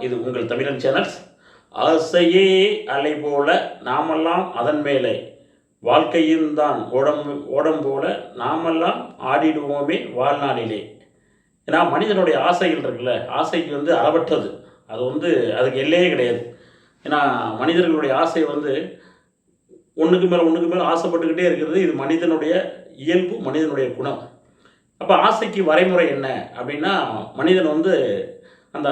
இது உங்கள் தமிழன் சேனல்ஸ். ஆசையே அலை போல நாமெல்லாம் அதன் மேலே, வாழ்க்கையும் தான் ஓடம் போல நாமெல்லாம் ஆடிடுவோமே வாழ்நாளிலே. ஏன்னா மனிதனுடைய ஆசைகள் இருக்குல்ல, ஆசைக்கு அளவற்றது. அது அதுக்கு எல்லையே கிடையாது. ஏன்னா மனிதர்களுடைய ஆசை ஒன்றுக்கு மேலே ஆசைப்பட்டுக்கிட்டே இருக்கிறது. இது மனிதனுடைய இயல்பு, மனிதனுடைய குணம். அப்போ ஆசைக்கு வரைமுறை என்ன அப்படின்னா, மனிதன் அந்த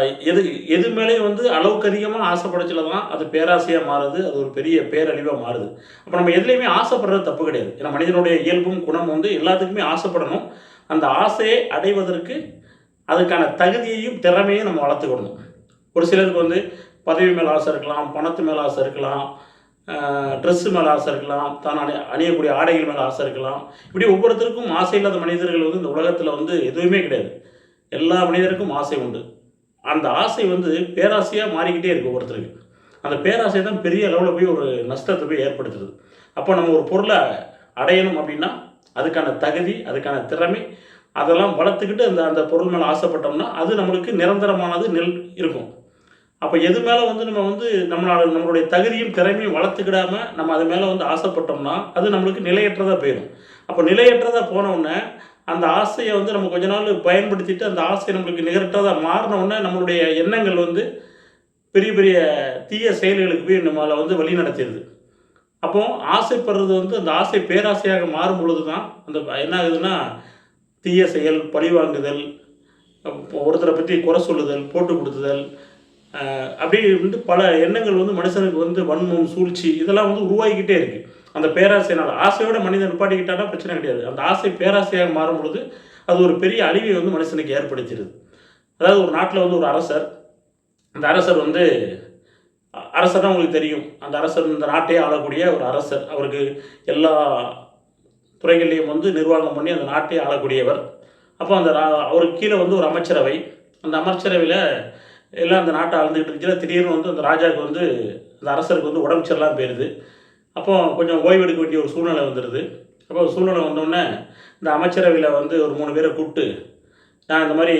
எது மேலேயும் அளவுக்கு அதிகமாக ஆசைப்படச்சில தான் அது பேராசையாக மாறுது. அது ஒரு பெரிய பேரழிவாக மாறுது. அப்போ நம்ம எதுலேயுமே ஆசைப்படுறது தப்பு கிடையாது. ஏன்னா மனிதனுடைய இயல்பும் குணம் எல்லாத்துக்குமே ஆசைப்படணும். அந்த ஆசையை அடைவதற்கு அதுக்கான தகுதியையும் திறமையும் நம்ம வளர்த்துக்கணும். ஒரு சிலருக்கு பதவி மேலே ஆசை இருக்கலாம், பணத்து மேலே ஆசை இருக்கலாம், ட்ரெஸ்ஸு மேலே ஆசை இருக்கலாம், தான் அணியக்கூடிய ஆடைகள் மேலே ஆசை இருக்கலாம். இப்படி ஒவ்வொருத்தருக்கும் ஆசை இல்லாத மனிதர்கள் இந்த உலகத்தில் எதுவுமே கிடையாது. எல்லா மனிதருக்கும் ஆசை உண்டு. அந்த ஆசை பேராசையாக மாறிக்கிட்டே இருக்குது ஒவ்வொருத்தருக்கு. அந்த பேராசை தான் பெரிய அளவில் போய் ஒரு நஷ்டத்தை போய் ஏற்படுத்துறது. அப்போ நம்ம ஒரு பொருளை அடையணும் அப்படின்னா அதுக்கான தகுதி, அதுக்கான திறமை அதெல்லாம் வளர்த்துக்கிட்டு அந்த பொருள் மேலே ஆசைப்பட்டோம்னா அது நம்மளுக்கு நிரந்தரமானது இருக்கும். அப்போ எது மேலே நம்ம நம்மளுடைய தகுதியும் திறமையும் வளர்த்துக்கிடாமல் நம்ம அது மேலே ஆசைப்பட்டோம்னா அது நம்மளுக்கு நிலையற்றதாக போயிடும். அப்போ நிலையற்றதாக போனவுடனே அந்த ஆசையை நம்ம கொஞ்ச நாள் பயன்படுத்திட்டு அந்த ஆசை நம்மளுக்கு நிகரற்றதாக மாறினவுடனே நம்மளுடைய எண்ணங்கள் பெரிய பெரிய தீய செயல்களுக்கு போய் நம்மளை வழி நடத்திடுது. அப்போ ஆசைப்படுறது அந்த ஆசை பேராசையாக மாறும் பொழுது தான் என்ன ஆகுதுன்னா, தீய செயல், பழிவாங்குதல், ஒருத்தரை பற்றி குறை சொல்லுதல், போட்டு கொடுத்துதல், அப்படி பல எண்ணங்கள் மனுஷனுக்கு வன்மம், சூழ்ச்சி இதெல்லாம் உருவாகிக்கிட்டே இருக்குது. அந்த பேராசையினால் ஆசையோட மனிதன் நிப்பாட்டிக்கிட்டானா பிரச்சனை கிடையாது. அந்த ஆசை பேராசையாக மாறும் பொழுது அது ஒரு பெரிய அழிவை மனுஷனுக்கு ஏற்படுத்திடுது. அதாவது ஒரு நாட்டில் ஒரு அரசர், அந்த அரசர் அரசர்னா உங்களுக்கு தெரியும். அந்த அரசர் இந்த நாட்டையே ஆளக்கூடிய ஒரு அரசர். அவருக்கு எல்லா துறைகளையும் நிர்வாகம் பண்ணி அந்த நாட்டையே ஆளக்கூடியவர். அப்போ அவருக்கு கீழே ஒரு அமைச்சரவை. அந்த அமைச்சரவையில் எல்லாம் அந்த நாட்டை ஆழ்ந்துக்கிட்டு இருந்துச்சுன்னா திடீர்னு அந்த ராஜாவுக்கு அந்த அரசருக்கு உடம்பு சரியில்லாமல் போயிடுது. அப்போ கொஞ்சம் ஓய்வு எடுக்க வேண்டிய ஒரு சூழ்நிலை வந்துடுது. அப்போ சூழ்நிலை வந்தோடனே இந்த அமைச்சரவையில் ஒரு 3 பேரை கூப்பிட்டு, நான் இந்த மாதிரி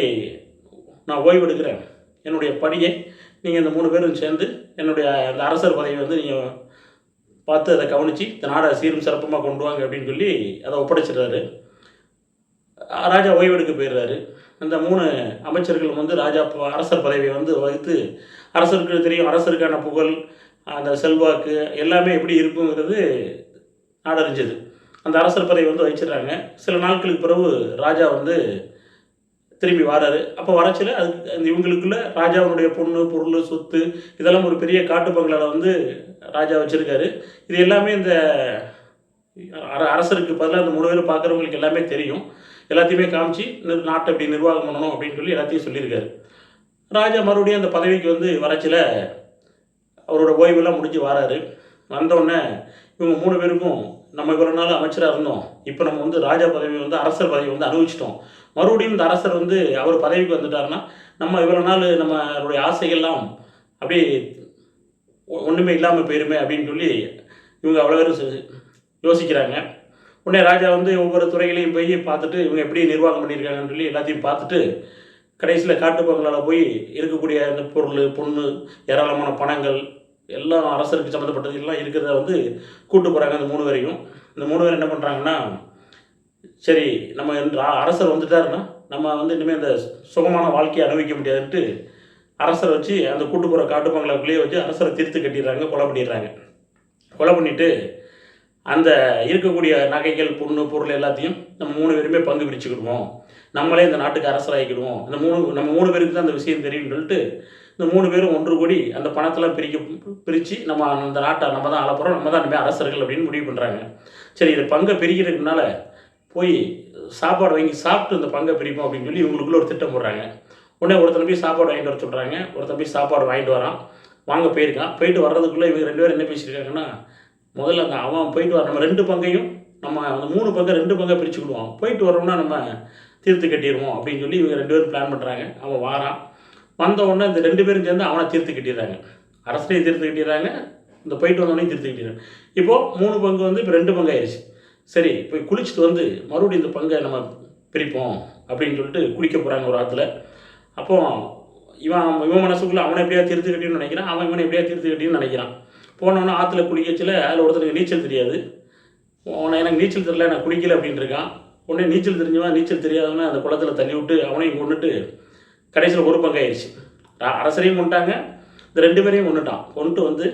ஓய்வு எடுக்கிறேன், என்னுடைய பணியை நீங்கள் இந்த 3 பேரும் சேர்ந்து என்னுடைய அந்த அரசர் பதவியை நீங்கள் பார்த்து அதை கவனித்து இந்த நாடை சீரும் சிறப்பமாக கொண்டு வாங்க அப்படின்னு சொல்லி அதை ஒப்படைச்சிடுறாரு. ராஜா ஓய்வு எடுக்க போயிடுறாரு. அந்த 3 அமைச்சர்கள் ராஜா அரசர் பதவியை வகித்து, அரசருக்கு தெரியும் அரசருக்கான புகழ், அந்த செல்வாக்கு எல்லாமே எப்படி இருக்குங்கிறது நாடறிஞ்சது. அந்த அரசர் பதவி வகிச்சிடுறாங்க. சில நாட்களுக்கு பிறகு ராஜா திரும்பி வராரு. அப்போ வரச்சில் அது இவங்களுக்குள்ள ராஜாவுடைய பொண்ணு, பொருள், சொத்து இதெல்லாம் ஒரு பெரிய காட்டு பங்களாவில் ராஜா வச்சுருக்காரு. இது எல்லாமே இந்த அரசருக்கு பதிலாக அந்த 3 பேர் பார்க்குறவங்களுக்கு எல்லாமே தெரியும். எல்லாத்தையுமே காமிச்சு நாட்டை எப்படி நிர்வாகம் பண்ணணும் அப்படின்னு சொல்லி எல்லாத்தையும் சொல்லியிருக்காரு. ராஜா மறுபடியும் அந்த பதவிக்கு வரச்சில் அவரோட ஓய்வெல்லாம் முடிஞ்சு வராரு. வந்தோடனே இவங்க 3 பேருக்கும், நம்ம இவ்வளோ நாள் அமைச்சராக இருந்தோம், இப்போ நம்ம ராஜா பதவி அரசர் பதவி அனுபவிச்சிட்டோம். மறுபடியும் இந்த அரசர் அவர் பதவிக்கு வந்துட்டாருன்னா நம்ம இவ்வளோ நாள் நம்மளுடைய ஆசைகள்லாம் அப்படியே ஒன்றுமே இல்லாமல் போயிருமே அப்படின்னு சொல்லி இவங்க அவ்வளோ பேர் யோசிக்கிறாங்க. உடனே ராஜா ஒவ்வொரு துறைகளையும் போய் பார்த்துட்டு இவங்க எப்படி நிர்வாகம் பண்ணியிருக்காங்கன்னு சொல்லி எல்லாத்தையும் பார்த்துட்டு கடைசியில் காட்டு பங்களாவில் போய் இருக்கக்கூடிய அந்த பொருள், பொண்ணு, ஏராளமான பணங்கள் எல்லாம் அரசருக்கு சம்மந்தப்பட்டது எல்லாம் இருக்கிறத கூட்டு போகிறாங்க. அந்த 3 பேரையும். இந்த 3 பேர் என்ன பண்ணுறாங்கன்னா, சரி நம்ம அரசர் வந்துட்டாருன்னா நம்ம இனிமேல் அந்த சுகமான வாழ்க்கையை அனுபவிக்க முடியாதுன்ட்டு அரசரை வச்சு அந்த கூட்டு போகிற காட்டு பங்களாவுக்குள்ளேயே வச்சு அரசரை தீர்த்து கட்டிடுறாங்க, கொலை பண்ணிடுறாங்க. கொலை பண்ணிவிட்டு அந்த இருக்கக்கூடிய நகைகள், பொண்ணு, பொருள் எல்லாத்தையும் நம்ம 3 பேருமே பங்கு பிரிச்சுக்கிடுவோம், நம்மளே இந்த நாட்டுக்கு அரசராகிக்கிடுவோம், நம்ம 3 பேருக்கு தான் அந்த விஷயம் தெரியும்னு சொல்லிட்டு இந்த 3 பேரும் ஒன்று கூடி அந்த பணத்தெல்லாம் பிரித்து நம்ம அந்த நாட்டை நம்ம தான் ஆளப்போகிறோம், நம்ம தான் இனிமேல் அரசர்கள் அப்படின்னு முடிவு பண்ணுறாங்க. சரி, இதை பங்கை பிரிக்கிறதுக்குனால போய் சாப்பாடு வாங்கி சாப்பிட்டு இந்த பங்கை பிரிப்போம் அப்படின்னு சொல்லி இவங்களுக்குள்ள ஒரு திட்டம் போடுறாங்க. உடனே ஒருத்தனை போய் சாப்பாடு வாங்கிட்டு வர சொல்கிறாங்க. ஒருத்தன் போய் சாப்பாடு வாங்கிட்டு வரான். வாங்க போயிருக்கான். போயிட்டு வர்றதுக்குள்ளே இவங்க 2 பேரும் என்ன பேசியிருக்காங்கன்னா, முதல்ல அவன் போயிட்டு வர நம்ம 2 பங்கையும் நம்ம அந்த 3 பங்கை 2 பங்கை பிரிச்சுக்கிடுவோம், போயிட்டு வரோம்னா நம்ம தீர்த்து கட்டிடுவோம் அப்படின்னு சொல்லி இவங்க 2 பேரும் பிளான் பண்ணுறாங்க. அவன் வாரான். வந்த உடனே இந்த 2 பேரும் சேர்ந்து அவனை தீர்த்து கட்டிடுறாங்க. அரசனையும் தீர்த்து கட்டிடுறாங்க, இந்த போயிட்டு வந்தவனையும் தீர்த்து கட்டிடுறாங்க. இப்போது 3 பங்கு இப்போ 2 பங்கு ஆயிடுச்சு. சரி, போய் குளிச்சுட்டு மறுபடியும் இந்த பங்கை நம்ம பிரிப்போம் அப்படின்னு சொல்லிட்டு குளிக்க போகிறாங்க ஒரு ஆற்றுல. அப்போ இவன் மனசுக்குள்ளே அவனை எப்படியா தீர்த்துக்கிட்டேன்னு நினைக்கிறான், அவன் இவனை எப்படியா தீர்த்துக்கிட்டேன்னு நினைக்கிறான். போனவொன்னே ஆற்றுல குளிக்கச்சில் அதில் ஒருத்தருக்கு நீச்சல் தெரியாது. எனக்கு நீச்சல் தெரியல, நான் குளிக்கலை அப்படின்ட்டு இருக்கான். உடனே நீச்சல் தெரிஞ்சவன் நீச்சல் தெரியாதவனே அந்த குளத்தில் தள்ளி விட்டு அவனையும் கொண்டுட்டு கடைசியில் ஒரு பங்காயிருச்சு. அரசரையும் கொண்டுட்டாங்க, இந்த 2 பேரையும் கொண்டுட்டான். கொண்டு வந்து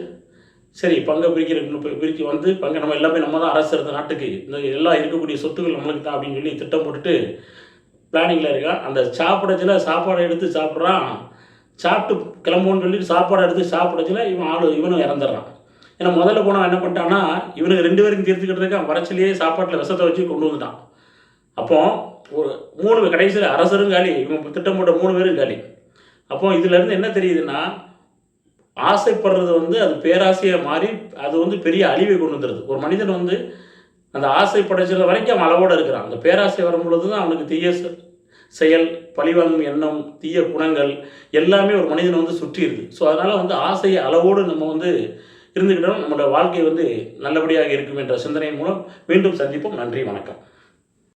சரி பங்கை பிரிக்க வந்து பங்கை நம்ம எல்லாமே நம்ம தான் அரசு இருந்த நாட்டுக்கு இந்த எல்லாம் இருக்கக்கூடிய சொத்துக்கள் நம்மளுக்கு தான் அப்படின்னு சொல்லி திட்டம் போட்டுட்டு பிளானிங்கில் இருக்கான். அந்த சாப்பிடச்சில் சாப்பாடை எடுத்து சாப்பிட்றான். சாப்பிட்டு கிளம்புன்னு சொல்லிட்டு சாப்பாடை எடுத்து சாப்பிடச்சில் இவனும் இறந்துடுறான். ஏன்னா முதல்ல போனால் என்ன பண்ணிட்டான்னா இவனுக்கு 2 பேருக்கும் தீர்த்துக்கிட்டு வரச்சிலேயே சாப்பாட்டில் விஷத்தை வச்சு கொண்டு வந்துட்டான். அப்போ ஒரு 3 கடைசியில் அரசரும் காலி, இவங்க திட்டம் போட்ட 3 பேரும் காலி. அப்போ இதுலேருந்து என்ன தெரியுதுன்னா ஆசைப்படுறது வந்து அது பேராசையாக மாறி அது வந்து பெரிய அழிவை கொண்டு வந்துடுது. ஒரு மனிதன் வந்து அந்த ஆசை படைச்சிற வரைக்கும் அவன் அளவோடு இருக்கிறான். அந்த பேராசை வரும்பொழுது தான் அவனுக்கு தீய செயல், பழிவாங்கும் எண்ணம், தீய குணங்கள் எல்லாமே ஒரு மனிதனை வந்து சுற்றிடுது. ஸோ அதனால் வந்து ஆசையை அளவோடு நம்ம வந்து இருந்துக்கிட்டோம், நம்மளோட வாழ்க்கை வந்து நல்லபடியாக இருக்கும் என்ற சிந்தனையின் மூலம் மீண்டும் சந்திப்போம். நன்றி, வணக்கம்.